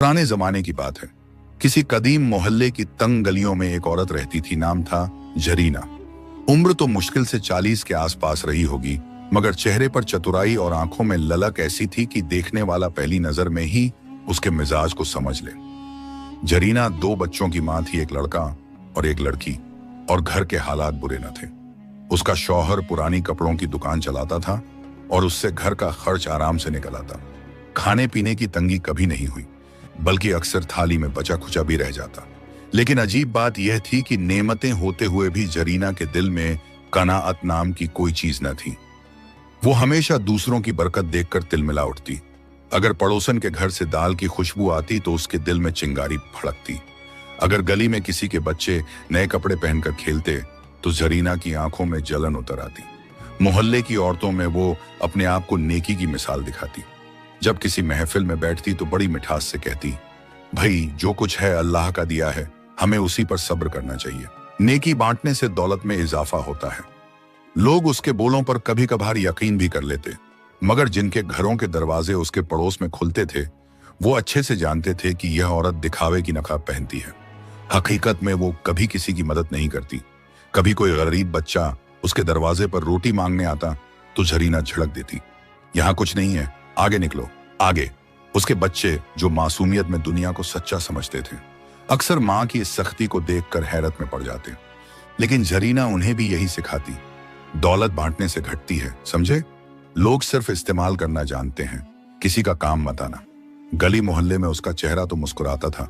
पुराने जमाने की बात है। किसी कदीम मोहल्ले की तंग गलियों में एक औरत रहती थी। नाम था जरीना। उम्र तो मुश्किल से 40 के आसपास रही होगी, मगर चेहरे पर चतुराई और आंखों में ललक ऐसी थी कि देखने वाला पहली नजर में ही उसके मिजाज को समझ ले। जरीना 2 बच्चों की मां थी, एक लड़का और एक लड़की, और घर के हालात बुरे न थे। उसका शौहर पुरानी कपड़ों की दुकान चलाता था और उससे घर का खर्च आराम से निकल आता। खाने पीने की तंगी कभी नहीं हुई, बल्कि अक्सर थाली में बचा खुचा भी रह जाता। लेकिन अजीब बात यह थी कि नेमतें होते हुए भी जरीना के दिल में कनाअत नाम की कोई चीज न थी। वो हमेशा दूसरों की बरकत देखकर तिलमिला उठती। अगर पड़ोसन के घर से दाल की खुशबू आती तो उसके दिल में चिंगारी भड़कती। अगर गली में किसी के बच्चे नए कपड़े पहनकर खेलते तो जरीना की आंखों में जलन उतर आती। मोहल्ले की औरतों में वो अपने आप को नेकी की मिसाल दिखाती। जब किसी महफिल में बैठती तो बड़ी मिठास से कहती, भाई जो कुछ है अल्लाह का दिया है, हमें उसी पर सब्र करना चाहिए। नेकी बांटने से दौलत में इजाफा होता है। लोग उसके बोलों पर कभी कभार यकीन भी कर लेते, मगर जिनके घरों के दरवाजे उसके पड़ोस में खुलते थे वो अच्छे से जानते थे कि यह औरत दिखावे की नकाब पहनती है। हकीकत में वो कभी किसी की मदद नहीं करती। कभी कोई गरीब बच्चा उसके दरवाजे पर रोटी मांगने आता तो जरीना झड़क देती, यहाँ कुछ नहीं है, आगे निकलो, आगे। उसके बच्चे जो मासूमियत में दुनिया को सच्चा समझते थे, अक्सर मां की इस सख्ती को देखकर हैरत में पड़ जाते। लेकिन जरीना उन्हें भी यही सिखाती, दौलत बांटने से घटती है, समझे? लोग सिर्फ इस्तेमाल करना जानते हैं, किसी का काम मत आना। गली मोहल्ले में उसका चेहरा तो मुस्कुराता था,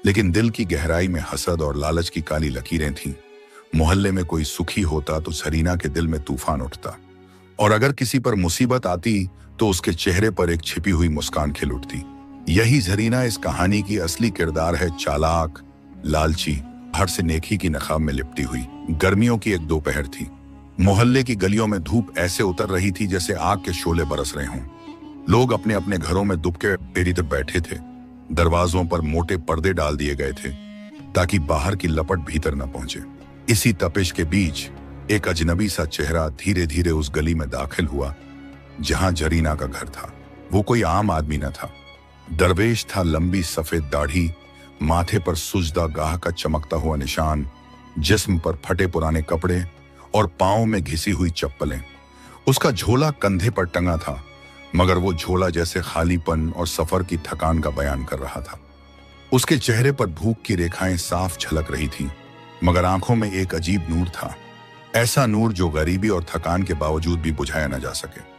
लेकिन दिल की गहराई में हसद और लालच की काली लकीरें थीं। मोहल्ले में कोई सुखी होता तो जरीना के दिल में तूफान उठता, और अगर किसी पर मुसीबत आती तो उसके चेहरे पर एक छिपी हुई मुस्कान खिल उठती। यही जरीना इस कहानी की असली किरदार है, चालाक, लालची, हर से नेकी की नकाब में लिपटी हुई। गर्मियों की एक दोपहर थी। मोहल्ले की गलियों में धूप ऐसे उतर रही थी जैसे आग के शोले बरस रहे हों। लोग अपने अपने घरों में दुबके पेरी तक बैठे थे। दरवाजों पर मोटे पर्दे डाल दिए गए थे ताकि बाहर की लपट भीतर न पहुंचे। इसी तपिश के बीच एक अजनबी सा चेहरा धीरे धीरे उस गली में दाखिल हुआ जहां जरीना का घर था। वो कोई आम आदमी न था, दरवेश था। लंबी सफेद दाढ़ी, माथे पर सुजदा गाह का चमकता हुआ निशान, जिस्म पर फटे पुराने कपड़े और पांव में घिसी हुई चप्पलें। उसका झोला कंधे पर टंगा था, मगर वो झोला जैसे खालीपन और सफर की थकान का बयान कर रहा था। उसके चेहरे पर भूख की रेखाएं साफ झलक रही थीं, मगर आंखों में एक अजीब नूर था, ऐसा नूर जो गरीबी और थकान के बावजूद भी बुझाया न जा सके।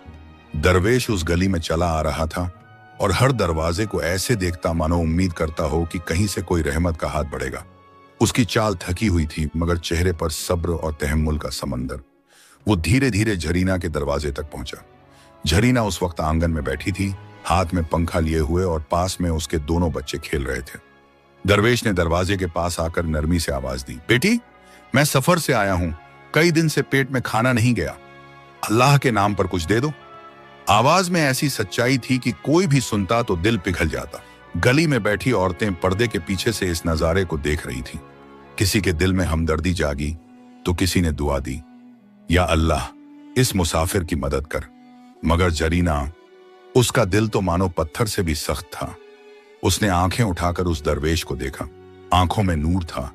दरवेश उस गली में चला आ रहा था और हर दरवाजे को ऐसे देखता मानो उम्मीद करता हो कि कहीं से कोई रहमत का हाथ बढ़ेगा। उसकी चाल थकी हुई थी, मगर चेहरे पर सब्र और तहम्मुल का समंदर। वो धीरे धीरे जरीना के दरवाजे तक पहुंचा। जरीना उस वक्त आंगन में बैठी थी, हाथ में पंखा लिए हुए, और पास में उसके दोनों बच्चे खेल रहे थे। दरवेश ने दरवाजे के पास आकर नरमी से आवाज दी, बेटी, मैं सफर से आया हूं, कई दिन से पेट में खाना नहीं गया, अल्लाह के नाम पर कुछ दे दो। आवाज में ऐसी सच्चाई थी कि कोई भी सुनता तो दिल पिघल जाता। गली में बैठी औरतें पर्दे के पीछे से इस नजारे को देख रही थीं। किसी के दिल में हमदर्दी जागी तो किसी ने दुआ दी, या अल्लाह इस मुसाफिर की मदद कर। मगर जरीना, उसका दिल तो मानो पत्थर से भी सख्त था। उसने आंखें उठाकर उस दरवेश को देखा। आंखों में नूर था,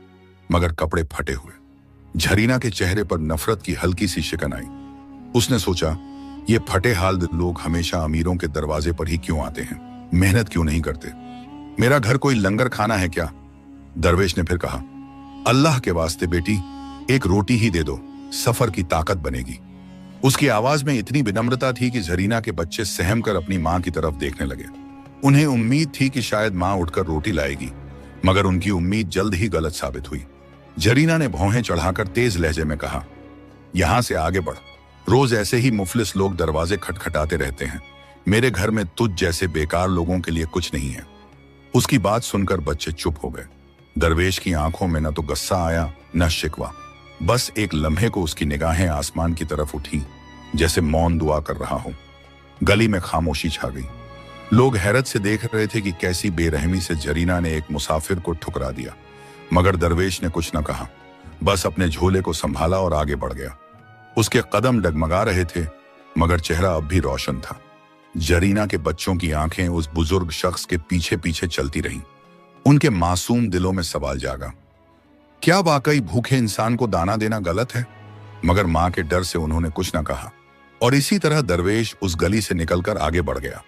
मगर कपड़े फटे हुए। जरीना के चेहरे पर नफरत की हल्की सी शिकन आई। उसने सोचा, ये फटे हाल लोग हमेशा अमीरों के दरवाजे पर ही क्यों आते हैं, मेहनत क्यों नहीं करते? मेरा घर कोई लंगर खाना है क्या? दरवेश ने फिर कहा, अल्लाह के वास्ते बेटी, एक रोटी ही दे दो, सफर की ताकत बनेगी। उसकी आवाज में इतनी विनम्रता थी कि जरीना के बच्चे सहम कर अपनी मां की तरफ देखने लगे। उन्हें उम्मीद थी कि शायद मां उठकर रोटी लाएगी, मगर उनकी उम्मीद जल्द ही गलत साबित हुई। जरीना ने भौहें चढ़ाकर तेज लहजे में कहा, यहां से आगे बढ़, रोज ऐसे ही मुफलिस लोग दरवाजे खटखटाते रहते हैं। मेरे घर में तुझ जैसे बेकार लोगों के लिए कुछ नहीं है। उसकी बात सुनकर बच्चे चुप हो गए। दरवेश की आंखों में न तो गुस्सा आया न शिकवा, बस एक लम्हे को उसकी निगाहें आसमान की तरफ उठी, जैसे मौन दुआ कर रहा हो। गली में खामोशी छा गई। लोग हैरत से देख रहे थे कि कैसी बेरहमी से जरीना ने एक मुसाफिर को ठुकरा दिया, मगर दरवेश ने कुछ न कहा, बस अपने झोले को संभाला और आगे बढ़ गया। उसके कदम डगमगा रहे थे, मगर चेहरा अब भी रोशन था। जरीना के बच्चों की आंखें उस बुजुर्ग शख्स के पीछे पीछे चलती रहीं। उनके मासूम दिलों में सवाल जागा, क्या वाकई भूखे इंसान को दाना देना गलत है? मगर मां के डर से उन्होंने कुछ न कहा। और इसी तरह दरवेश उस गली से निकलकर आगे बढ़ गया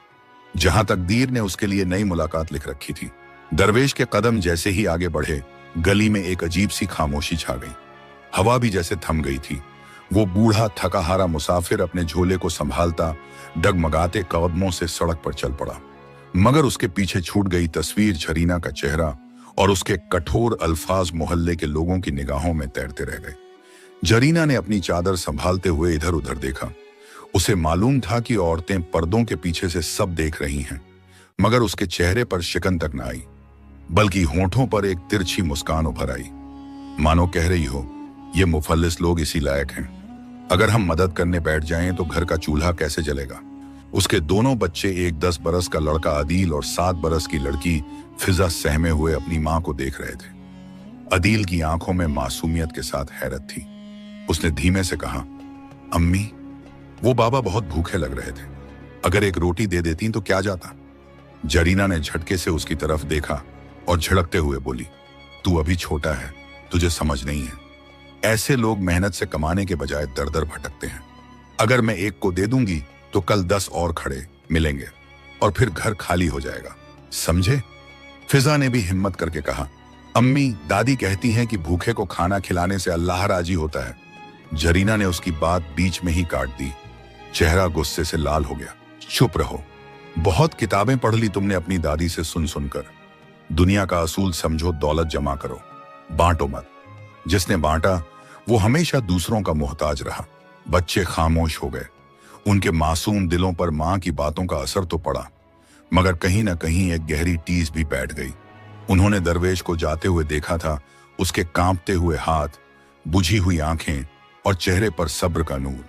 जहां तकदीर ने उसके लिए नई मुलाकात लिख रखी थी। दरवेश के कदम जैसे ही आगे बढ़े, गली में एक अजीब सी खामोशी छा गई। हवा भी जैसे थम गई थी। वो बूढ़ा थकाहारा मुसाफिर अपने झोले को संभालता डगमगाते कदमों से सड़क पर चल पड़ा। मगर उसके पीछे छूट गई तस्वीर, जरीना का चेहरा और उसके कठोर अल्फाज मोहल्ले के लोगों की निगाहों में तैरते रह गए। जरीना ने अपनी चादर संभालते हुए इधर उधर देखा। उसे मालूम था कि औरतें पर्दों के पीछे से सब देख रही हैं, मगर उसके चेहरे पर शिकन तक न आई, बल्कि होंठों पर एक तिरछी मुस्कान उभर आई, मानो कह रही हो, ये मुफल्लिस लोग इसी लायक हैं। अगर हम मदद करने बैठ जाएं तो घर का चूल्हा कैसे जलेगा? उसके दोनों बच्चे, एक 10 बरस का लड़का अदील और 7 बरस की लड़की फिजा, सहमे हुए अपनी मां को देख रहे थे। अदील की आंखों में मासूमियत के साथ हैरत थी। उसने धीमे से कहा, अम्मी, वो बाबा बहुत भूखे लग रहे थे, अगर एक रोटी दे देती तो क्या जाता? जरीना ने झटके से उसकी तरफ देखा और झिड़कते हुए बोली, तू अभी छोटा है, तुझे समझ नहीं है। ऐसे लोग मेहनत से कमाने के बजाय दर दर भटकते हैं। अगर मैं एक को दे दूंगी तो कल 10 और खड़े मिलेंगे और फिर घर खाली हो जाएगा, समझे? फिजा ने भी हिम्मत करके कहा, अम्मी, दादी कहती हैं कि भूखे को खाना खिलाने से अल्लाह राजी होता है। जरीना ने उसकी बात बीच में ही काट दी। चेहरा गुस्से से लाल हो गया। चुप रहो, बहुत किताबें पढ़ ली तुमने अपनी दादी से सुन सुनकर। दुनिया का असूल समझो, दौलत जमा करो, बांटो मत। जिसने बांटा वो हमेशा दूसरों का मोहताज रहा। बच्चे खामोश हो गए। उनके मासूम दिलों पर मां की बातों का असर तो पड़ा, मगर कहीं ना कहीं एक गहरी टीस भी बैठ गई। उन्होंने दरवेश को जाते हुए देखा था। उसके कांपते हुए हाथ, बुझी हुई आंखें और चेहरे पर सब्र का नूर।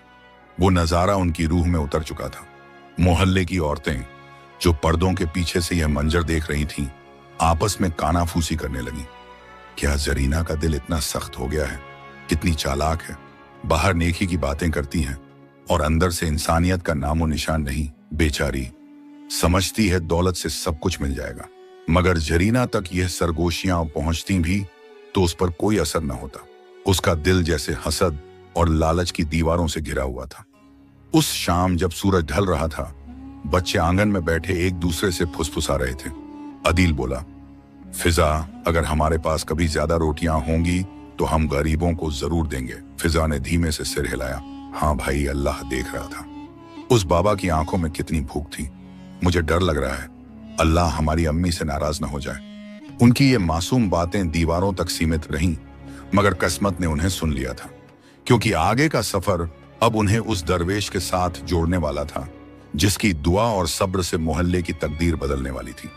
वो नजारा उनकी रूह में उतर चुका था। मोहल्ले की औरतें जो पर्दों के पीछे से यह मंजर देख रही थीं, आपस में कानाफूसी करने लगी। क्या जरीना का दिल इतना सख्त हो गया है? कितनी चालाक है, बाहर नेकी की बातें करती हैं और अंदर से इंसानियत का नामो निशान नहीं। बेचारी समझती है दौलत से सब कुछ मिल जाएगा, मगर जरीना तक यह सरगोशियां पहुंचती भी तो उस पर कोई असर न होता। उसका दिल जैसे हसद और लालच की दीवारों से घिरा हुआ था। उस शाम जब सूरज ढल रहा था, बच्चे आंगन में बैठे एक दूसरे से फुसफुसा रहे थे। अदील बोला, फिजा, अगर हमारे पास कभी ज्यादा रोटियां होंगी तो हम गरीबों को जरूर देंगे। फिजा ने धीमे से सिर हिलाया। हाँ भाई, अल्लाह देख रहा था। उस बाबा की आंखों में कितनी भूख थी। मुझे डर लग रहा है अल्लाह हमारी अम्मी से नाराज न हो जाए। उनकी ये मासूम बातें दीवारों तक सीमित रहीं, मगर किस्मत ने उन्हें सुन लिया था, क्योंकि आगे का सफर अब उन्हें उस दरवेश के साथ जोड़ने वाला था जिसकी दुआ और सब्र से मोहल्ले की तकदीर बदलने वाली थी।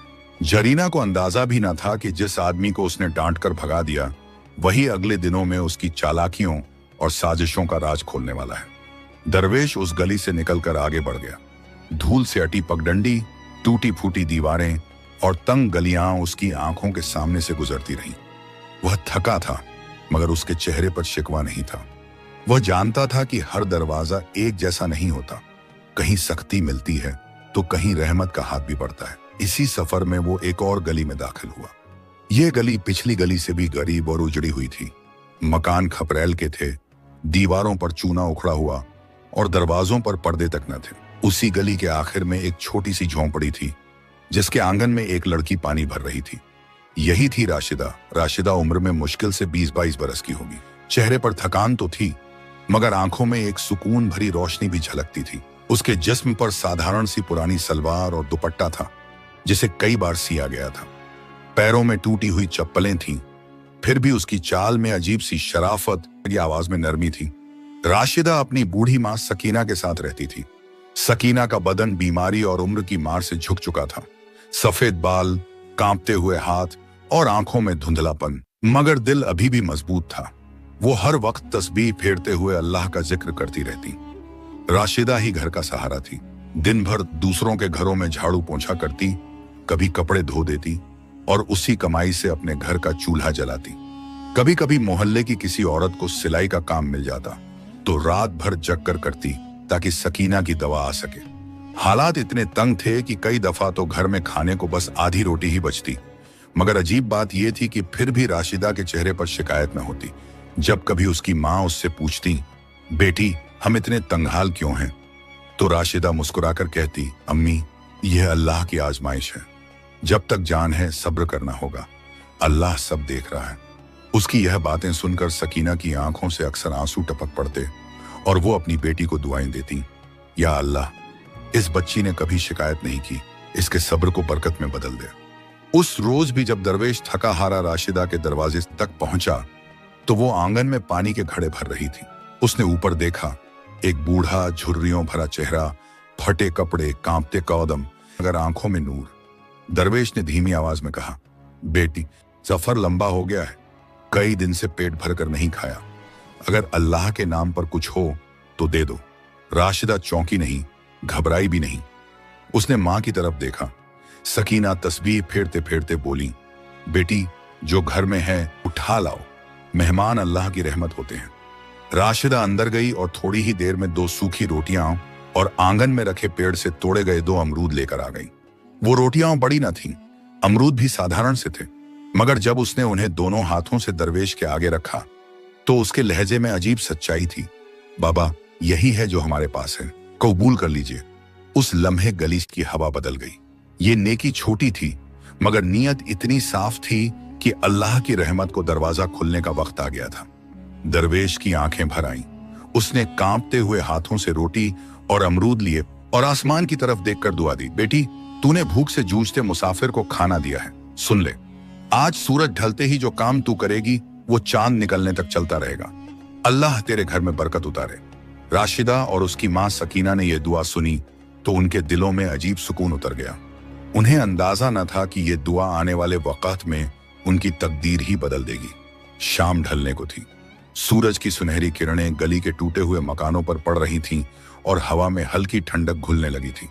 जरीना को अंदाजा भी न था कि जिस आदमी को उसने डांट कर भगा दिया, वही अगले दिनों में उसकी चालाकियों और साजिशों का राज खोलने वाला है। दरवेश उस गली से निकलकर आगे बढ़ गया। धूल से अटी पगडंडी, टूटी फूटी दीवारें और तंग गलियां उसकी आंखों के सामने से गुजरती रहीं। वह थका था, मगर उसके चेहरे पर शिकवा नहीं था। वह जानता था कि हर दरवाजा एक जैसा नहीं होता। कहीं सख्ती मिलती है तो कहीं रहमत का हाथ भी बढ़ता है। इसी सफर में वो एक और गली में दाखिल हुआ। यह गली पिछली गली से भी गरीब और उजड़ी हुई थी। मकान खपरेल के थे, दीवारों पर चूना उखड़ा हुआ और दरवाजों पर पर्दे तक न थे। उसी गली के आखिर में एक छोटी सी झोंपड़ी थी जिसके आंगन में एक लड़की पानी भर रही थी। यही थी राशिदा। राशिदा उम्र में मुश्किल से 20-22 बरस की होगी। चेहरे पर थकान तो थी, मगर आंखों में एक सुकून भरी रोशनी भी झलकती थी। उसके जिस्म पर साधारण सी पुरानी सलवार और दुपट्टा था जिसे कई बार सिया गया था। पैरों में टूटी हुई चप्पलें थीं, फिर भी उसकी चाल में अजीब सी शराफत की आवाज में नरमी थी। राशिदा अपनी बूढ़ी मां सकीना के साथ रहती थी। सकीना का बदन बीमारी और उम्र की मार से झुक चुका था। सफेद बाल, कांपते हुए हाथ और आंखों में धुंधलापन, मगर दिल अभी भी मजबूत था। वो हर वक्त तस्बीह फेरते हुए अल्लाह का जिक्र करती रहती। राशिदा ही घर का सहारा थी। दिन भर दूसरों के घरों में झाड़ू पोंछा करती, कभी कपड़े धो देती और उसी कमाई से अपने घर का चूल्हा जलाती। कभी कभी मोहल्ले की किसी औरत को सिलाई का काम मिल जाता तो रात भर जग कर करती ताकि सकीना की दवा आ सके। हालात इतने तंग थे कि कई दफा तो घर में खाने को बस आधी रोटी ही बचती। मगर अजीब बात यह थी कि फिर भी राशिदा के चेहरे पर शिकायत न होती। जब कभी उसकी माँ उससे पूछती, बेटी हम इतने तंगहाल क्यों हैं, तो राशिदा मुस्कुराकर कहती, अम्मी यह अल्लाह की आजमाइश है, जब तक जान है सब्र करना होगा, अल्लाह सब देख रहा है। उसकी यह बातें सुनकर सकीना की आंखों से अक्सर आंसू टपक पड़ते और वो अपनी बेटी को दुआएं देती, या अल्लाह इस बच्ची ने कभी शिकायत नहीं की, इसके सब्र को बरकत में बदल दे। उस रोज भी जब दरवेश थका हारा राशिदा के दरवाजे तक पहुंचा तो वो आंगन में पानी के घड़े भर रही थी। उसने ऊपर देखा, एक बूढ़ा झुर्रियों भरा चेहरा, फटे कपड़े, कांपते कदम, मगर आंखों में नूर। दरवेश ने धीमी आवाज में कहा, बेटी सफर लंबा हो गया है, कई दिन से पेट भरकर नहीं खाया, अगर अल्लाह के नाम पर कुछ हो तो दे दो। राशिदा चौंकी नहीं, घबराई भी नहीं। उसने मां की तरफ देखा। सकीना तस्बीह फेरते फेरते बोली, बेटी जो घर में है उठा लाओ, मेहमान अल्लाह की रहमत होते हैं। राशिदा अंदर गई और थोड़ी ही देर में 2 सूखी रोटियां और आंगन में रखे पेड़ से तोड़े गए 2 अमरूद लेकर आ गई। वो रोटियां बड़ी न थीं, अमरूद भी साधारण से थे, मगर जब उसने उन्हें दोनों हाथों से दरवेश के आगे रखा तो उसके लहजे में अजीब सच्चाई थी। बाबा यही है जो हमारे पास है, कबूल कर लीजिए। उस लम्हे गली की हवा बदल गई। ये नेकी छोटी थी मगर नीयत इतनी साफ थी कि अल्लाह की रहमत को दरवाजा खुलने का वक्त आ गया था। दरवेश की आंखें भर आईं। उसने कांपते हुए हाथों से रोटी और अमरूद लिए और आसमान की तरफ देखकर दुआ दी, बेटी तूने भूख से जूझते मुसाफिर को खाना दिया है, सुन ले, आज सूरज ढलते ही जो काम तू करेगी वो चांद निकलने तक चलता रहेगा, अल्लाह तेरे घर में बरकत उतारे। राशिदा और उसकी मां सकीना ने यह दुआ सुनी तो उनके दिलों में अजीब सुकून उतर गया। उन्हें अंदाजा न था कि यह दुआ आने वाले वक्त में उनकी तकदीर ही बदल देगी। शाम ढलने को थी। सूरज की सुनहरी किरणें गली के टूटे हुए मकानों पर पड़ रही थीं और हवा में हल्की ठंडक घुलने लगी थी।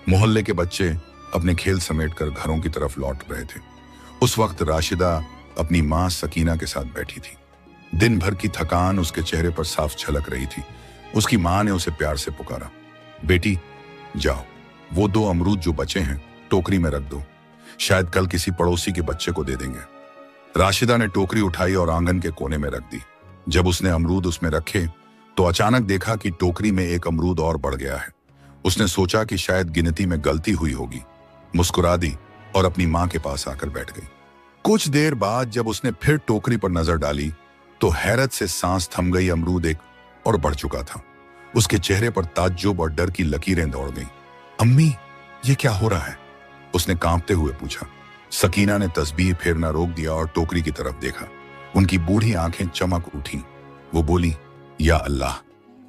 मोहल्ले के बच्चे अपने खेल समेटकर घरों की तरफ लौट रहे थे। उस वक्त राशिदा अपनी मां सकीना के साथ बैठी थी। दिन भर की थकान उसके चेहरे पर साफ झलक रही थी। उसकी मां ने उसे प्यार से पुकारा, बेटी जाओ, वो 2 अमरूद जो बचे हैं टोकरी में रख दो, शायद कल किसी पड़ोसी के बच्चे को दे देंगे। राशिदा ने टोकरी उठाई और आंगन के कोने में रख दी। जब उसने अमरूद उसमें रखे तो अचानक देखा कि टोकरी में एक अमरूद और बढ़ गया है। उसने सोचा कि शायद गिनती में गलती हुई होगी, मुस्कुरा दी और अपनी मां के पास आकर बैठ गई। कुछ देर बाद जब उसने फिर टोकरी पर नजर डाली तो हैरत से सांस थम गई। अमरूद एक और बढ़ चुका था। उसके चेहरे पर ताज्जुब और डर की लकीरें दौड़ गईं। अम्मी ये क्या हो रहा है, उसने कांपते हुए पूछा। सकीना ने तस्बीह फेरना रोक दिया और टोकरी की तरफ देखा। उनकी बूढ़ी आंखें चमक उठी। वो बोली, या अल्लाह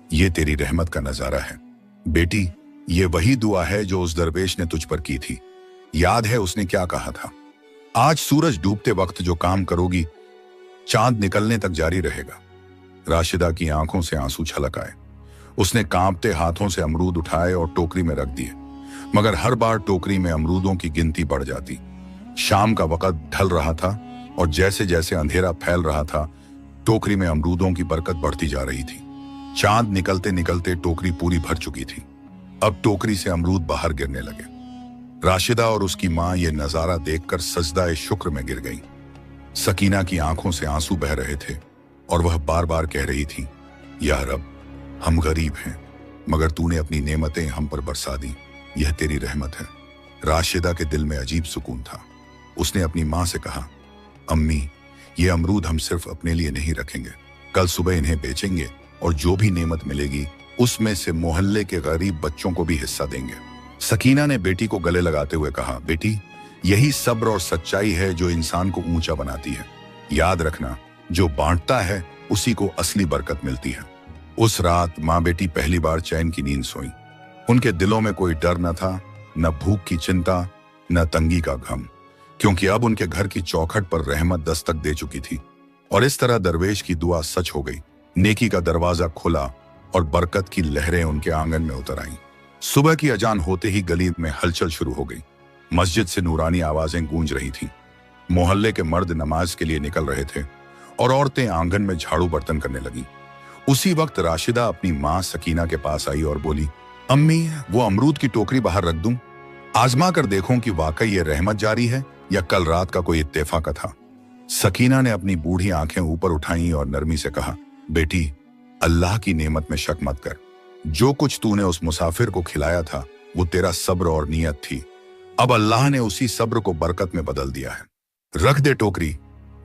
ये तेरी रहमत का नजारा है। बेटी ये वही दुआ है जो उस दरवेश ने तुझ पर की थी, याद है उसने क्या कहा था, आज सूरज डूबते वक्त जो काम करोगी चांद निकलने तक जारी रहेगा। राशिदा की आंखों से आंसू छलक आए। उसने कांपते हाथों से अमरूद उठाए और टोकरी में रख दिए, मगर हर बार टोकरी में अमरूदों की गिनती बढ़ जाती। शाम का वक्त ढल रहा था और जैसे जैसे अंधेरा फैल रहा था टोकरी में अमरूदों की बरकत बढ़ती जा रही थी। चांद निकलते निकलते टोकरी पूरी भर चुकी थी। अब टोकरी से अमरूद बाहर गिरने लगे। राशिदा और उसकी मां ये नजारा देखकर सजदाए शुक्र में गिर गईं। सकीना की आंखों से आंसू बह रहे थे और वह बार बार कह रही थी, या रब हम गरीब हैं मगर तूने अपनी नेमतें हम पर बरसा दी, यह तेरी रहमत है। राशिदा के दिल में अजीब सुकून था। उसने अपनी मां से कहा, अम्मी ये अमरूद हम सिर्फ अपने लिए नहीं रखेंगे, कल सुबह इन्हें बेचेंगे और जो भी नेमत मिलेगी उसमें से मोहल्ले के गरीब बच्चों को भी हिस्सा देंगे। सकीना ने बेटी को गले लगाते हुए कहा, बेटी यही सब्र और सच्चाई है जो इंसान को ऊंचा बनाती है। याद रखना, जो बांटता है उसी को असली बरकत मिलती है। उस रात माँ बेटी पहली बार चैन की नींद सोई। उनके दिलों में कोई डर न था, न भूख की चिंता, न तंगी का गम, क्योंकि अब उनके घर की चौखट पर रहमत दस्तक दे चुकी थी। और इस तरह दरवेश की दुआ सच हो गई। नेकी का दरवाजा खुला और बरकत की लहरें उनके आंगन में उतर आईं। सुबह की अजान होते ही गली में हलचल शुरू हो गई। मस्जिद से नूरानी आवाजें गूंज रही थीं। मोहल्ले के मर्द नमाज के लिए निकल रहे थे और औरतें आंगन में झाड़ू बर्तन करने लगीं। उसी वक्त राशिदा अपनी मां सकीना के पास आई और बोली, अम्मी, वो अमरूद की टोकरी बाहर रख दूं? आजमा कर देखूं कि वाकई ये रहमत जारी है या कल रात का कोई इत्तेफाक था। सकीना ने अपनी बूढ़ी आंखें ऊपर उठाई और नरमी से कहा, बेटी, अल्लाह की नेमत में शक मत कर। जो कुछ तूने उस मुसाफिर को खिलाया था वो तेरा सब्र और नियत थी। अब अल्लाह ने उसी सब्र को बरकत में बदल दिया है। रख दे टोकरी,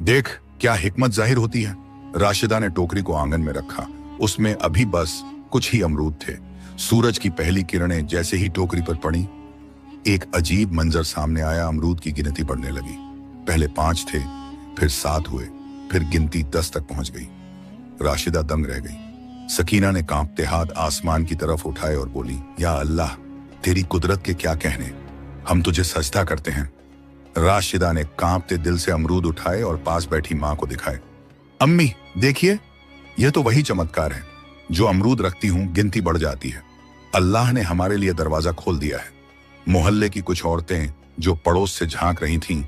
देख क्या हिकमत जाहिर होती है। राशिदा ने टोकरी को आंगन में रखा। उसमें अभी बस कुछ ही अमरूद थे। सूरज की पहली किरणें जैसे ही टोकरी पर पड़ी, एक अजीब मंजर सामने आया। अमरूद की गिनती बढ़ने लगी। पहले 5 थे, फिर 7 हुए, फिर गिनती 10 तक पहुंच गई। राशिदा दंग रह गई। सकीना ने कांपते हाथ आसमान की तरफ उठाए और बोली, या अल्लाह, तेरी कुदरत के क्या कहने, हम तुझे सजदा करते हैं। राशिदा ने कांपते दिल से अमरूद उठाए और पास बैठी मां को दिखाए। अम्मी देखिए, यह तो वही चमत्कार है। जो अमरूद रखती हूं गिनती बढ़ जाती है। अल्लाह ने हमारे लिए दरवाजा खोल दिया है। मोहल्ले की कुछ औरतें जो पड़ोस से झांक रही थीं,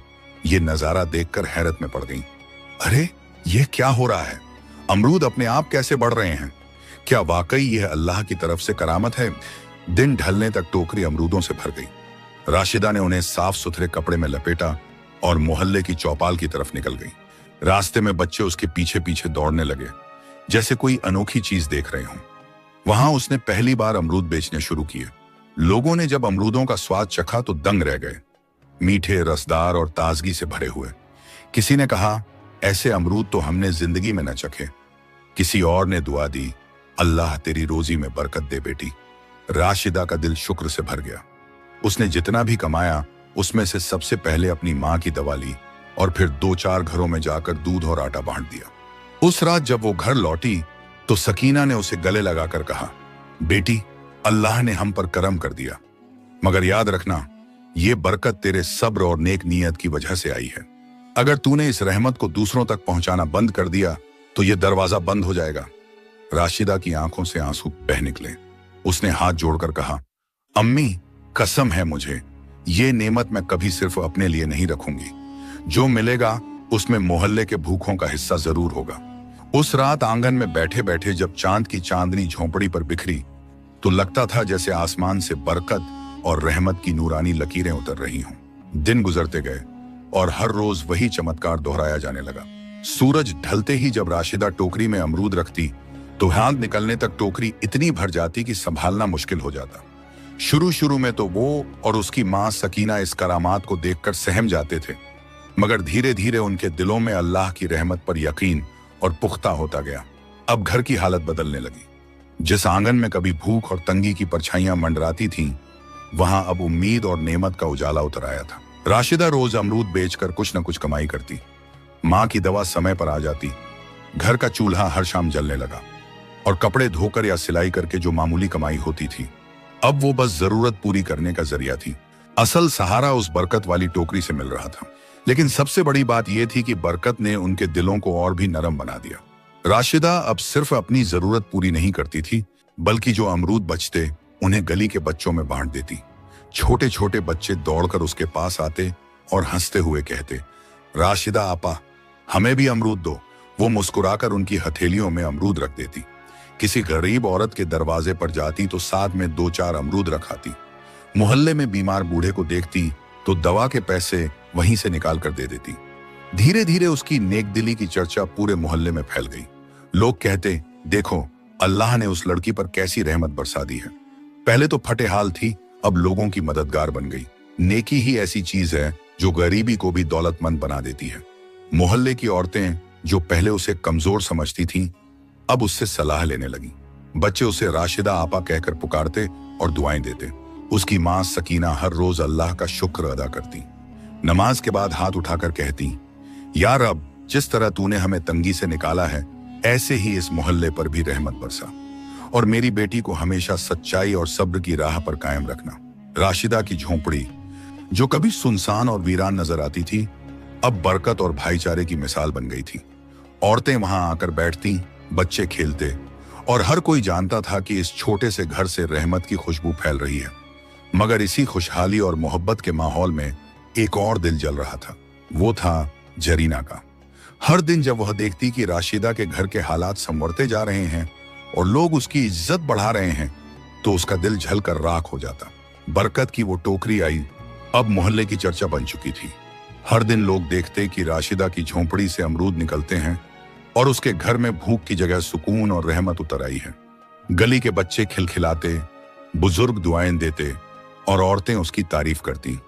ये नजारा देखकर हैरत में पड़ गईं। अरे ये क्या हो रहा है? अमरूद अपने आप कैसे बढ़ रहे हैं? क्या वाकई यह अल्लाह की तरफ से करामत है? दिन ढलने तक टोकरी अमरूदों से भर गई। राशिदा ने उन्हें साफ सुथरे कपड़े में लपेटा और मोहल्ले की चौपाल की तरफ निकल गई। रास्ते में बच्चे उसके पीछे पीछे दौड़ने लगे, जैसे कोई अनोखी चीज देख रहे हों। वहां उसने पहली बार अमरूद बेचने शुरू किए। लोगों ने जब अमरूदों का स्वाद चखा तो दंग रह गए। मीठे, रसदार और ताजगी से भरे हुए। किसी ने कहा, ऐसे अमरूद तो हमने जिंदगी में न चखे। किसी और ने दुआ दी, अल्लाह तेरी रोजी में बरकत दे बेटी। राशिदा का दिल शुक्र से भर गया। उसने जितना भी कमाया उसमें से सबसे पहले अपनी मां की दवा ली और फिर 2-4 घरों में जाकर दूध और आटा बांट दिया। उस रात जब वो घर लौटी तो सकीना ने उसे गले लगाकर कहा, बेटी, अल्लाह ने हम पर करम कर दिया, मगर याद रखना, ये बरकत तेरे सब्र और नेक नीयत की वजह से आई है। अगर तूने इस रहमत को दूसरों तक पहुंचाना बंद कर दिया तो ये दरवाजा बंद हो जाएगा। राशिदा की आंखों से आंसू बह निकले। उसने हाथ जोड़कर कहा, अम्मी, कसम है मुझे, ये नेमत मैं कभी सिर्फ अपने लिए नहीं रखूंगी। जो मिलेगा उसमें मोहल्ले के भूखों का हिस्सा जरूर होगा। उस रात आंगन में बैठे बैठे जब चांद की चांदनी झोंपड़ी पर बिखरी तो लगता था जैसे आसमान से बरकत और रहमत की नूरानी लकीरें उतर रही हों। दिन गुजरते गए और हर रोज वही चमत्कार दोहराया जाने लगा। सूरज ढलते ही जब राशिदा टोकरी में अमरूद रखती तो हाथ निकलने तक टोकरी इतनी भर जाती कि संभालना मुश्किल हो जाता। शुरू में तो वो और उसकी मां सकीना इस करामात को देखकर सहम जाते थे, मगर धीरे धीरे उनके दिलों में अल्लाह की रहमत पर यकीन और पुख्ता होता गया। अब घर की हालत बदलने लगी। जिस आंगन में कभी भूख और तंगी की परछाइयां मंडराती थीं, वहां अब उम्मीद और नेमत का उजाला उतर आया था। राशिदा रोज अमरूद बेचकर कुछ न कुछ कमाई करती। मां की दवा समय पर आ जाती। घर का चूल्हा हर शाम जलने लगा और कपड़े धोकर या सिलाई करके जो मामूली कमाई होती थी, अब वो बस जरूरत पूरी करने का जरिया थी। असल सहारा उस बरकत वाली टोकरी से मिल रहा था। लेकिन सबसे बड़ी बात यह थी कि बरकत ने उनके दिलों को और भी नरम बना दिया। राशिदा अब सिर्फ अपनी जरूरत पूरी नहीं करती थी, बल्कि जो अमरूद बचते उन्हें गली के बच्चों में बांट देती। छोटे छोटे बच्चे दौड़कर उसके पास आते और हंसते हुए कहते, राशिदा आपा, हमें भी अमरूद दो। वो मुस्कुराकर उनकी हथेलियों में अमरूद रख देती। किसी गरीब औरत के दरवाजे पर जाती तो साथ में 2-4 अमरूद रखाती। मोहल्ले में बीमार बूढ़े को देखती तो दवा के पैसे वहीं से निकाल कर दे देती। धीरे धीरे उसकी नेकदिली की चर्चा पूरे मोहल्ले में फैल गई। लोग कहते, देखो अल्लाह ने उस लड़की पर कैसी रहमत बरसा दी है। पहले तो फटे हाल थी, अब लोगों की मददगार बन गई। नेकी ही ऐसी चीज है जो गरीबी को भी दौलतमंद बना देती है। मोहल्ले की औरतें जो पहले उसे कमजोर समझती थीं, अब उससे सलाह लेने लगी। बच्चे उसे राशिदा आपा कहकर पुकारते और दुआएं देते। उसकी मां सकीना हर रोज अल्लाह का शुक्र अदा करती। नमाज के बाद हाथ उठाकर कहती, या रब, जिस तरह तूने हमें तंगी से निकाला है, ऐसे ही इस मोहल्ले पर भी रहमत बरसा और मेरी बेटी को हमेशा सच्चाई और सब्र की राह पर कायम रखना। राशिदा की झोंपड़ी, जो कभी सुनसान और वीरान नजर आती थी, अब बरकत और भाईचारे की मिसाल बन गई थी। औरतें वहां आकर बैठती, बच्चे खेलते और हर कोई जानता था कि इस छोटे से घर से रहमत की खुशबू फैल रही है। मगर इसी खुशहाली और मोहब्बत के माहौल में एक और दिल जल रहा था। वो था जरीना का। हर दिन जब वह देखती कि राशिदा के घर के हालात संवरते जा रहे हैं और लोग उसकी इज्जत बढ़ा रहे हैं, तो उसका दिल झलकर राख हो जाता। बरकत की वो टोकरी आई अब मोहल्ले की चर्चा बन चुकी थी। हर दिन लोग देखते कि राशिदा की झोंपड़ी से अमरूद निकलते हैं और उसके घर में भूख की जगह सुकून और रहमत उतर आई है। गली के बच्चे खिलखिलाते, बुजुर्ग दुआएं देते और औरतें उसकी तारीफ करती।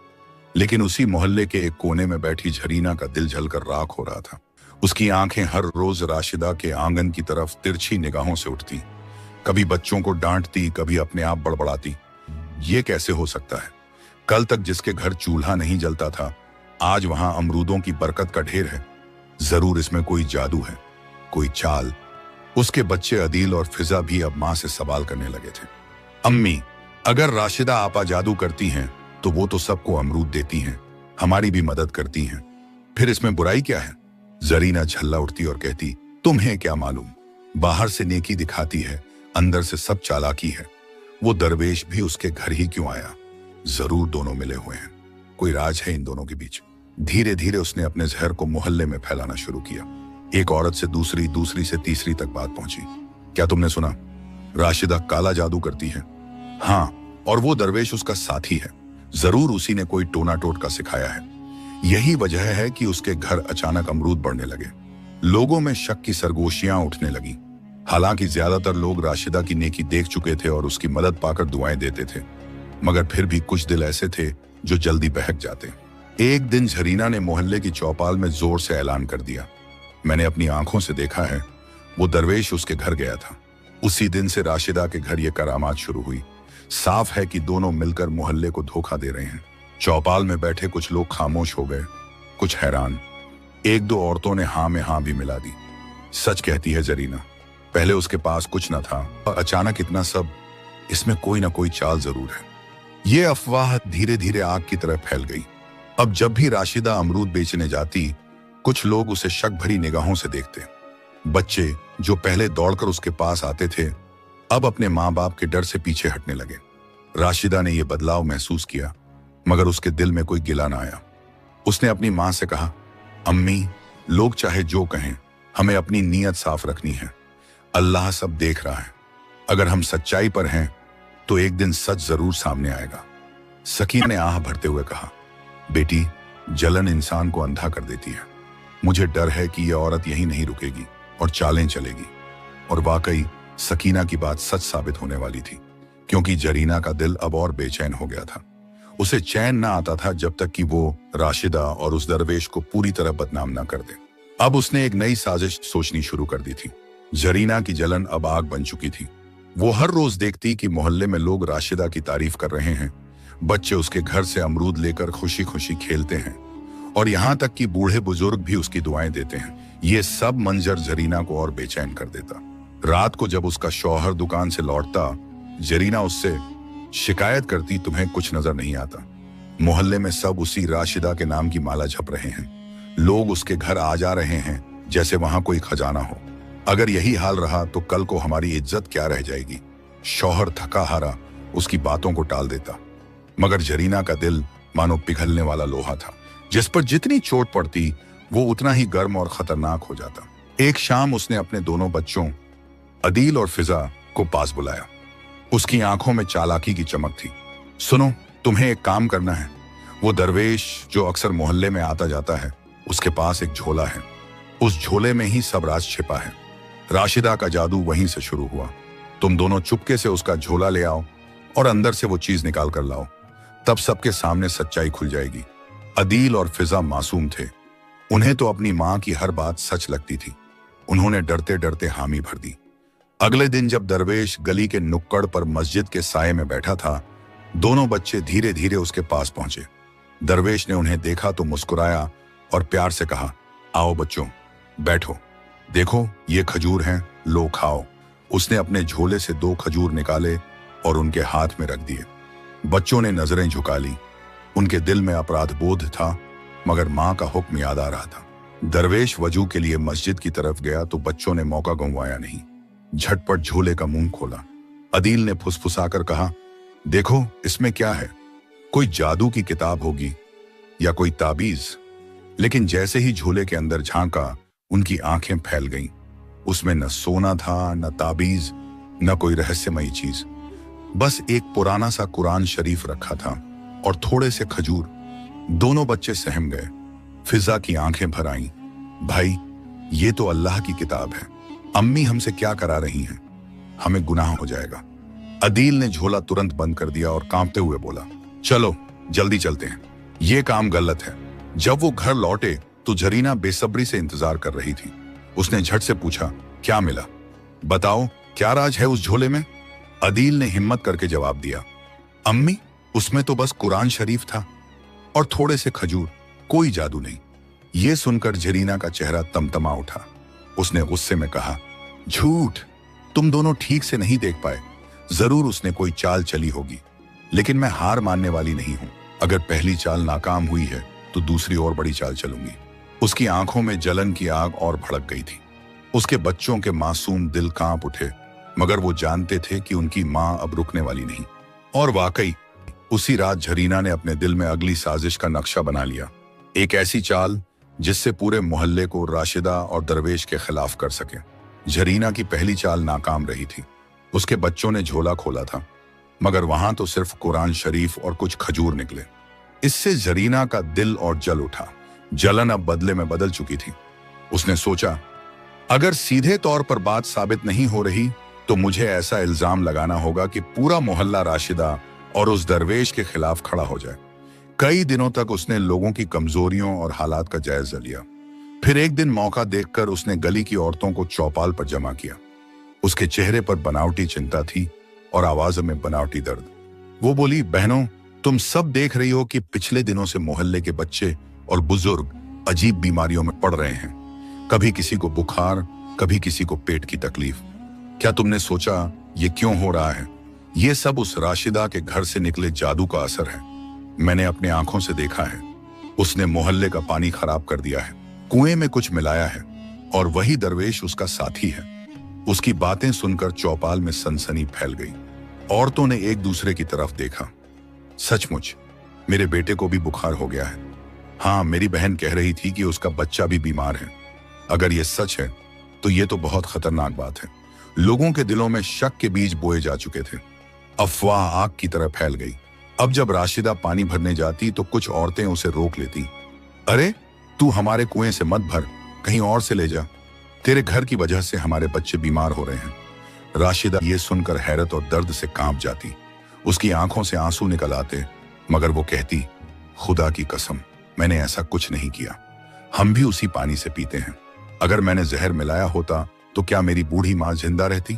लेकिन उसी मोहल्ले के एक कोने में बैठी झरीना का दिल जलकर राख हो रहा था। उसकी आंखें हर रोज राशिदा के आंगन की तरफ तिरछी निगाहों से उठती। कभी बच्चों को डांटती, कभी अपने आप बड़बड़ाती। ये कैसे हो सकता है? कल तक जिसके घर चूल्हा नहीं जलता था, आज वहां अमरूदों की बरकत का ढेर है। जरूर इसमें कोई जादू है, कोई चाल। उसके बच्चे अदील और फिजा भी अब मां से सवाल करने लगे थे। अम्मी, अगर राशिदा आपा जादू करती हैं तो वो तो सबको अमरूद देती हैं, हमारी भी मदद करती हैं, फिर इसमें बुराई क्या है? जरीना झल्ला उठती और कहती, तुम्हें क्या मालूम, बाहर से नेकी दिखाती है, अंदर से सब चालाकी है। वो दरवेश भी उसके घर ही क्यों आया? जरूर दोनों मिले हुए हैं, कोई राज है इन दोनों के बीच। धीरे धीरे उसने अपने जहर को मोहल्ले में फैलाना शुरू किया। एक औरत से दूसरी, दूसरी से तीसरी तक बात पहुंची। क्या तुमने सुना? राशिदा काला जादू करती है। हाँ, और वो दरवेश उसका साथी है। जरूर उसी ने कोई टोना टोटका सिखाया है। यही वजह है कि उसके घर अचानक अमरूद बढ़ने लगे। लोगों में शक की सरगोशियां उठने लगी। हालांकि ज्यादातर लोग राशिदा की नेकी देख चुके थे और उसकी मदद पाकर दुआएं देते थे, मगर फिर भी कुछ दिल ऐसे थे जो जल्दी बहक जाते। एक दिन झरीना ने मोहल्ले की चौपाल में जोर से ऐलान कर दिया, मैंने अपनी आंखों से देखा है, वो दरवेश उसके घर गया था। उसी दिन से राशिदा के घर ये करामात शुरू हुई। साफ है कि दोनों मिलकर मोहल्ले को धोखा दे रहे हैं। चौपाल में बैठे कुछ लोग खामोश हो गए, कुछ हैरान। एक दो औरतों ने हाँ में हाँ भी मिला दी। सच कहती है जरीना, पहले उसके पास कुछ न था और अचानक इतना सब। इसमें कोई ना कोई चाल जरूर है। ये अफवाह धीरे धीरे आग की तरह फैल गई। अब जब भी राशिदा अमरूद बेचने जाती, कुछ लोग उसे शक भरी निगाहों से देखते। बच्चे जो पहले दौड़कर उसके पास आते थे, अब अपने माँ बाप के डर से पीछे हटने लगे। राशिदा ने यह बदलाव महसूस किया, मगर उसके दिल में कोई गिला ना आया। उसने अपनी माँ से कहा, अम्मी, लोग चाहे जो कहें, हमें अपनी नीयत साफ रखनी है। अल्लाह सब देख रहा है। अगर हम सच्चाई पर हैं तो एक दिन सच जरूर सामने आएगा। सकीना ने आह भरते हुए कहा, बेटी, जलन इंसान को अंधा कर देती है। मुझे डर है कि यह औरत यहीं नहीं रुकेगी और चालें चलेगी। और वाकई सकीना की बात सच साबित होने वाली थी, क्योंकि जरीना का दिल अब और बेचैन हो गया था। उसे चैन ना आता था जब तक कि वो राशिदा और उस दरवेश को पूरी तरह बदनाम ना कर दे। अब उसने एक नई साजिश सोचनी शुरू कर दी थी। जरीना की जलन अब आग बन चुकी थी। वो हर रोज देखती कि मोहल्ले में लोग राशिदा की तारीफ कर रहे हैं, बच्चे उसके घर से अमरूद लेकर खुशी खुशी खेलते हैं और यहाँ तक कि बूढ़े बुजुर्ग भी उसकी दुआएं देते हैं। ये सब मंजर जरीना को और बेचैन कर देता। रात को जब उसका शौहर दुकान से लौटता, जरीना उससे शिकायत करती, तुम्हें कुछ नजर नहीं आता? मोहल्ले में सब उसी राशिदा के नाम की माला जप रहे हैं। लोग उसके घर आ जा रहे हैं जैसे वहां कोई खजाना हो। अगर यही हाल रहा तो कल को हमारी इज्जत क्या रह जाएगी? शौहर थका हारा उसकी बातों को टाल देता, मगर जरीना का दिल मानो पिघलने वाला लोहा था। जिस पर जितनी चोट पड़ती वो उतना ही गर्म और खतरनाक हो जाता। एक शाम उसने अपने दोनों बच्चों अदील और फिजा को पास बुलाया। उसकी आंखों में चालाकी की चमक थी। सुनो, तुम्हें एक काम करना है। वो दरवेश जो अक्सर मोहल्ले में आता जाता है, उसके पास एक झोला है। उस झोले में ही सब राज छिपा है। राशिदा का जादू वहीं से शुरू हुआ। तुम दोनों चुपके से उसका झोला ले आओ और अंदर से वो चीज निकाल कर लाओ, तब सबके सामने सच्चाई खुल जाएगी। अदील और फिजा मासूम थे। उन्हें तो अपनी मां की हर बात सच लगती थी। उन्होंने डरते डरते हामी भर दी। अगले दिन जब दरवेश गली के नुक्कड़ पर मस्जिद के साये में बैठा था, दोनों बच्चे धीरे धीरे उसके पास पहुंचे। दरवेश ने उन्हें देखा तो मुस्कुराया और प्यार से कहा, आओ बच्चों, बैठो, देखो ये खजूर हैं, लो खाओ। उसने अपने झोले से 2 खजूर निकाले और उनके हाथ में रख दिए। बच्चों ने नजरें झुका ली। उनके दिल में अपराध बोध था, मगर मां का हुक्म याद आ रहा था। दरवेश वजू के लिए मस्जिद की तरफ गया तो बच्चों ने मौका गंवाया नहीं। झटपट झोले का मुंह खोला। अदील ने फुसफुसाकर कहा, देखो इसमें क्या है? कोई जादू की किताब होगी या कोई ताबीज। लेकिन जैसे ही झोले के अंदर झांका, उनकी आंखें फैल गईं। उसमें न सोना था, न ताबीज, न कोई रहस्यमयी चीज। बस एक पुराना सा कुरान शरीफ रखा था और थोड़े से खजूर। दोनों बच्चे सहम गए। फिजा की आंखें भर आईं। भाई, ये तो अल्लाह की किताब है। अम्मी हमसे क्या करा रही हैं? हमें गुनाह हो जाएगा। अदील ने झोला तुरंत बंद कर दिया और कांपते हुए बोला, चलो जल्दी चलते हैं, ये काम गलत है। जब वो घर लौटे तो जरीना बेसब्री से इंतजार कर रही थी। उसने झट से पूछा, क्या मिला? बताओ, क्या राज है उस झोले में? अदील ने हिम्मत करके जवाब दिया, अम्मी, उसमें तो बस कुरान शरीफ था और थोड़े से खजूर, कोई जादू नहीं। ये सुनकर जरीना का चेहरा तमतमा उठा। उसने गुस्से में कहा, झूठ, तुम दोनों ठीक से नहीं देख पाए। जरूर उसने कोई चाल चली होगी, लेकिन मैं हार मानने वाली नहीं हूं। अगर पहली चाल नाकाम हुई है तो दूसरी और बड़ी चाल चलूंगी। उसकी आंखों में जलन की आग और भड़क गई थी। उसके बच्चों के मासूम दिल कांप उठे, मगर वो जानते थे कि उनकी मां अब रुकने वाली नहीं। और वाकई उसी रात जरीना ने अपने दिल में अगली साजिश का नक्शा बना लिया। एक ऐसी चाल जिससे पूरे मोहल्ले को राशिदा और दरवेश के खिलाफ कर सके। जरीना की पहली चाल नाकाम रही थी। उसके बच्चों ने झोला खोला था, मगर वहां तो सिर्फ कुरान शरीफ और कुछ खजूर निकले। इससे जरीना का दिल और जल उठा। जलन अब बदले में बदल चुकी थी। उसने सोचा, अगर सीधे तौर पर बात साबित नहीं हो रही तो मुझे ऐसा इल्जाम लगाना होगा कि पूरा मोहल्ला राशिदा और उस दरवेश के खिलाफ खड़ा हो जाए। कई दिनों तक उसने लोगों की कमजोरियों और हालात का जायजा लिया। फिर एक दिन मौका देखकर उसने गली की औरतों को चौपाल पर जमा किया। उसके चेहरे पर बनावटी चिंता थी और आवाज में बनावटी दर्द। वो बोली, बहनों, तुम सब देख रही हो कि पिछले दिनों से मोहल्ले के बच्चे और बुजुर्ग अजीब बीमारियों में पड़ रहे हैं। कभी किसी को बुखार, कभी किसी को पेट की तकलीफ। क्या तुमने सोचा ये क्यों हो रहा है? ये सब उस राशिदा के घर से निकले जादू का असर है। मैंने अपने आंखों से देखा है। उसने मोहल्ले का पानी खराब कर दिया है, कुएं में कुछ मिलाया है, और वही दरवेश उसका साथी है। उसकी बातें सुनकर चौपाल में सनसनी फैल गई। औरतों ने एक दूसरे की तरफ देखा। सचमुच मेरे बेटे को भी बुखार हो गया है। हाँ, मेरी बहन कह रही थी कि उसका बच्चा भी बीमार है। अगर ये सच है तो ये तो बहुत खतरनाक बात है। लोगों के दिलों में शक के बीज बोए जा चुके थे। अफवाह आग की तरह फैल गई। अब जब राशिदा पानी भरने जाती तो कुछ औरतें उसे रोक लेती। अरे, तू हमारे कुएं से मत भर, कहीं और से ले जा। तेरे घर की वजह से हमारे बच्चे बीमार हो रहे हैं। राशिदा ये सुनकर हैरत और दर्द से कांप जाती। उसकी आंखों से आंसू निकल आते, मगर वो कहती, खुदा की कसम, मैंने ऐसा कुछ नहीं किया। हम भी उसी पानी से पीते हैं। अगर मैंने जहर मिलाया होता तो क्या मेरी बूढ़ी मां जिंदा रहती?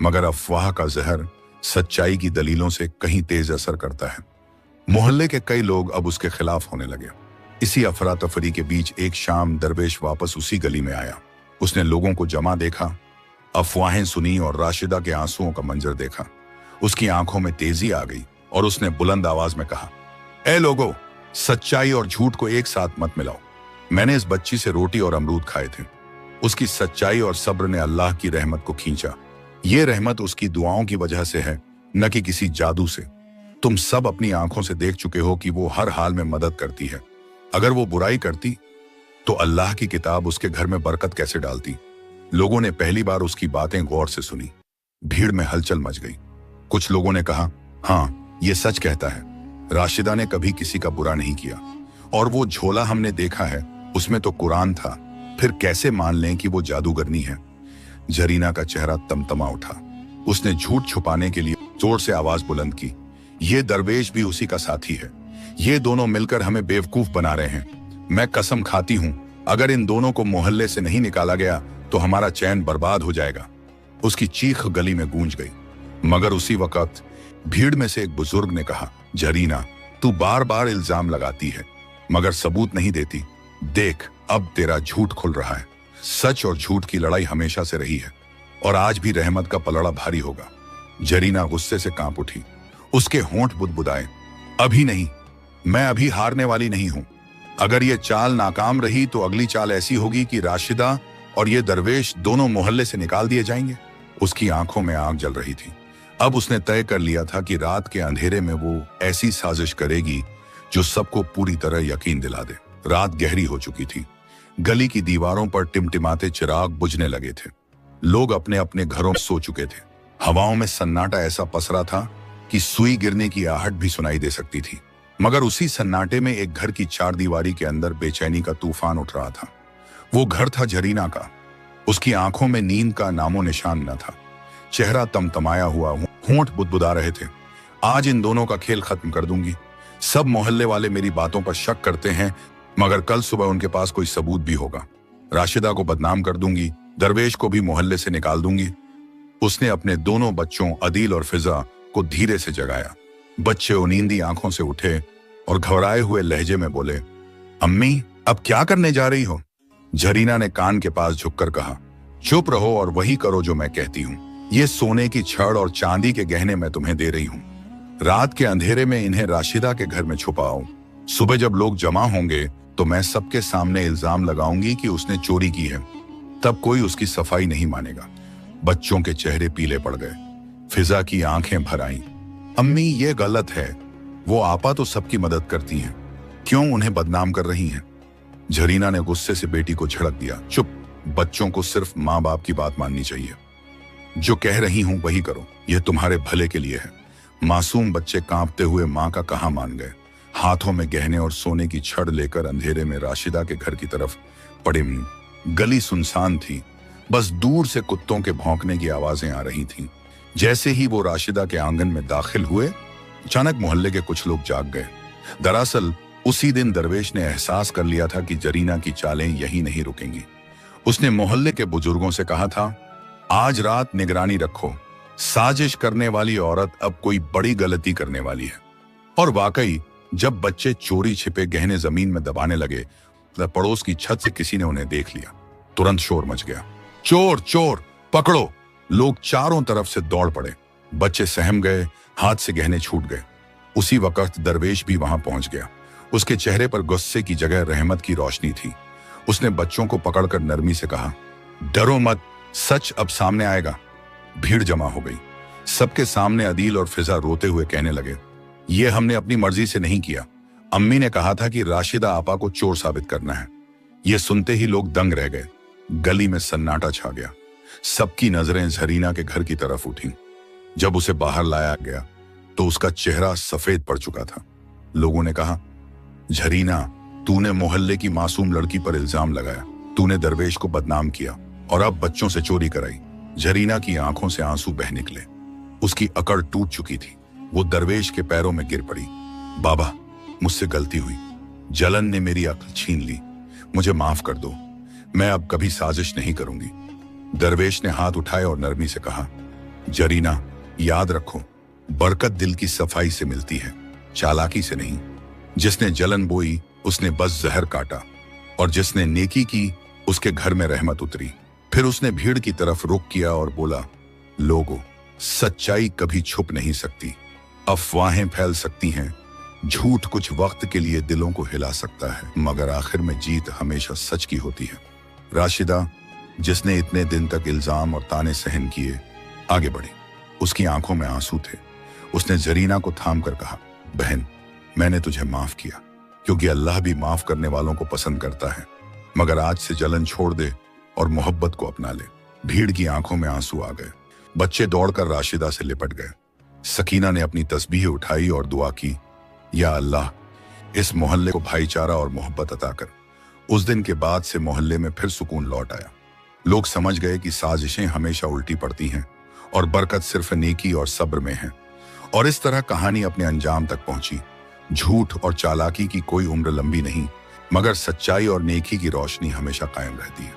मगर अफवाह का जहर सच्चाई की दलीलों से कहीं तेज असर करता है। मोहल्ले के कई लोग अब उसके खिलाफ होने लगे। इसी अफरा तफरी के बीच एक शाम दरवेश वापस उसी गली में आया। उसने लोगों को जमा देखा, अफवाहें सुनी और राशिदा के आंसुओं का मंजर देखा। उसकी आंखों में तेजी आ गई और उसने बुलंद आवाज में कहा, ए लोगो, सच्चाई और झूठ को एक साथ मत मिलाओ। मैंने इस बच्ची से रोटी और अमरूद खाए थे। उसकी सच्चाई और सब्र ने अल्लाह की रहमत को खींचा। ये रहमत उसकी दुआओं की वजह से है, न कि किसी जादू से। तुम सब अपनी आंखों से देख चुके हो कि वो हर हाल में मदद करती है। अगर वो बुराई करती तो अल्लाह की किताब उसके घर में बरकत कैसे डालती? लोगों ने पहली बार उसकी बातें गौर से सुनी। भीड़ में हलचल मच गई। कुछ लोगों ने कहा, हाँ, ये सच कहता है। राशिदा ने कभी किसी का बुरा नहीं किया, और वो झोला हमने देखा है, उसमें तो कुरान था। फिर कैसे मान लें कि वो जादूगरनी है? जरीना का चेहरा तमतमा उठा। उसने झूठ छुपाने के लिए जोर से आवाज बुलंद की, ये दरवेश भी उसी का साथी है। ये दोनों मिलकर हमें बेवकूफ बना रहे हैं। मैं कसम खाती हूं, अगर इन दोनों को मोहल्ले से नहीं निकाला गया तो हमारा चैन बर्बाद हो जाएगा। उसकी चीख गली में गूंज गई। मगर उसी वक्त भीड़ में से एक बुजुर्ग ने कहा, जरीना, तू बार बार इल्जाम लगाती है मगर सबूत नहीं देती। देख, अब तेरा झूठ खुल रहा है। सच और झूठ की लड़ाई हमेशा से रही है, और आज भी रहमत का पलड़ा भारी होगा। जरीना गुस्से से कांप उठी। उसके होंठ बुदबुदाए। अभी नहीं, मैं अभी हारने वाली नहीं हूं। अगर ये चाल नाकाम रही तो अगली चाल ऐसी होगी कि राशिदा और ये दरवेश दोनों मोहल्ले से निकाल दिए जाएंगे। उसकी आंखों में आग जल रही थी। अब उसने तय कर लिया था कि रात के अंधेरे में वो ऐसी साजिश करेगी जो सबको पूरी तरह यकीन दिला दे। रात गहरी हो चुकी थी। गली की दीवारों पर टिमटिमाते चिराग बुझने लगे थे। लोग अपने अपने घरों में सो चुके थे। हवाओं में सन्नाटा ऐसा पसरा था कि सुई गिरने की आहट भी सुनाई दे सकती थी। मगर उसी सन्नाटे में एक घर की चारदीवारी के अंदर बेचैनी का तूफान उठ रहा था। वो घर था जरीना का। उसकी आंखों में नींद का नामो निशान न था। चेहरा तमतमाया हुआ, होंठ बुदबुदा रहे थे। आज इन दोनों का खेल खत्म कर दूंगी। सब मोहल्ले वाले मेरी बातों पर शक करते हैं, मगर कल सुबह उनके पास कोई सबूत भी होगा। राशिदा को बदनाम कर दूंगी, दरवेश को भी मोहल्ले से निकाल दूंगी। उसने अपने दोनों बच्चों अदील और फिजा को धीरे से जगाया। बच्चे उनींदी आंखों से उठे और घबराए हुए लहजे में बोले, अम्मी अब क्या करने जा रही हो? जरीना ने कान के पास झुककर कहा, चुप रहो और वही करो जो मैं कहती हूँ। ये सोने की छड़ और चांदी के गहने मैं तुम्हें दे रही हूँ। रात के अंधेरे में इन्हें राशिदा के घर में छुपाओ। सुबह जब लोग जमा होंगे तो मैं सबके सामने इल्जाम लगाऊंगी कि उसने चोरी की है। तब कोई उसकी सफाई नहीं मानेगा। बच्चों के चेहरे पीले पड़ गए। फिजा की आंखें भर आईं। अम्मी ये गलत है। वो आपा तो सबकी मदद करती हैं, क्यों उन्हें बदनाम कर रही हैं? जरीना ने गुस्से से बेटी को झड़क दिया। चुप, बच्चों को सिर्फ माँ बाप की बात माननी चाहिए। जो कह रही हूं वही करो, यह तुम्हारे भले के लिए है। मासूम बच्चे कांपते हुए माँ का कहा मान गए। हाथों में गहने और सोने की छड़ लेकर अंधेरे में राशिदा के घर की तरफ पड़े। गली सुनसान थी, बस दूर से कुत्तों के भौंकने की आवाजें आ रही थीं। जैसे ही वो राशिदा के आंगन में दाखिल हुए, अचानक मोहल्ले के कुछ लोग जाग गए। दरअसल उसी दिन दरवेश ने एहसास कर लिया था कि जरीना की चालें यही नहीं रुकेंगी। उसने मोहल्ले के बुजुर्गों से कहा था, आज रात निगरानी रखो, साजिश करने वाली औरत अब कोई बड़ी गलती करने वाली है। और वाकई जब बच्चे चोरी छिपे गहने जमीन में दबाने लगे, तब पड़ोस की छत से किसी ने उन्हें देख लिया। तुरंत शोर मच गया, चोर चोर पकड़ो। लोग चारों तरफ से दौड़ पड़े। बच्चे सहम गए, हाथ से गहने छूट गए। उसी वक्त दरवेश भी वहां पहुंच गया। उसके चेहरे पर गुस्से की जगह रहमत की रोशनी थी। उसने बच्चों को पकड़कर नरमी से कहा, डरो मत, सच अब सामने आएगा। भीड़ जमा हो गई। सबके सामने अदील और फिजा रोते हुए कहने लगे, ये हमने अपनी मर्जी से नहीं किया। अम्मी ने कहा था कि राशिदा आपा को चोर साबित करना है। ये सुनते ही लोग दंग रह गए। गली में सन्नाटा छा गया। सबकी नजरें जरीना के घर की तरफ उठी। जब उसे बाहर लाया गया तो उसका चेहरा सफेद पड़ चुका था। लोगों ने कहा, जरीना, तूने मोहल्ले की मासूम लड़की पर इल्जाम लगाया, तूने दरवेश को बदनाम किया और अब बच्चों से चोरी कराई। जरीना की आंखों से आंसू बह निकले। उसकी अकड़ टूट चुकी थी। वो दरवेश के पैरों में गिर पड़ी। बाबा, मुझसे गलती हुई। जलन ने मेरी अक्ल छीन ली। मुझे माफ कर दो। मैं अब कभी साजिश नहीं करूंगी। दरवेश ने हाथ उठाए और नरमी से कहा, जरीना, याद रखो, बरकत दिल की सफाई से मिलती है, चालाकी से नहीं। जिसने जलन बोई उसने बस जहर काटा, और जिसने नेकी की उसके घर में रहमत उतरी। फिर उसने भीड़ की तरफ रुख किया और बोला, लोगों, सच्चाई कभी छुप नहीं सकती। अफवाहें फैल सकती हैं, झूठ कुछ वक्त के लिए दिलों को हिला सकता है, मगर आखिर में जीत हमेशा सच की होती है। राशिदा, जिसने इतने दिन तक इल्जाम और ताने सहन किए, आगे बढ़ी। उसकी आंखों में आंसू थे। उसने जरीना को थाम कर कहा, बहन, मैंने तुझे माफ किया, क्योंकि अल्लाह भी माफ करने वालों को पसंद करता है। मगर आज से जलन छोड़ दे और मोहब्बत को अपना ले। भीड़ की आंखों में आंसू आ गए। बच्चे दौड़कर राशिदा से लिपट गए। सकीना ने अपनी तस्बीह उठाई और दुआ की, या अल्लाह, इस मोहल्ले को भाईचारा और मोहब्बत अता कर। उस दिन के बाद से मोहल्ले में फिर सुकून लौट आया। लोग समझ गए कि साजिशें हमेशा उल्टी पड़ती हैं और बरकत सिर्फ नेकी और सब्र में है। और इस तरह कहानी अपने अंजाम तक पहुंची। झूठ और चालाकी की कोई उम्र लंबी नहीं, मगर सच्चाई और नेकी की रोशनी हमेशा कायम रहती है।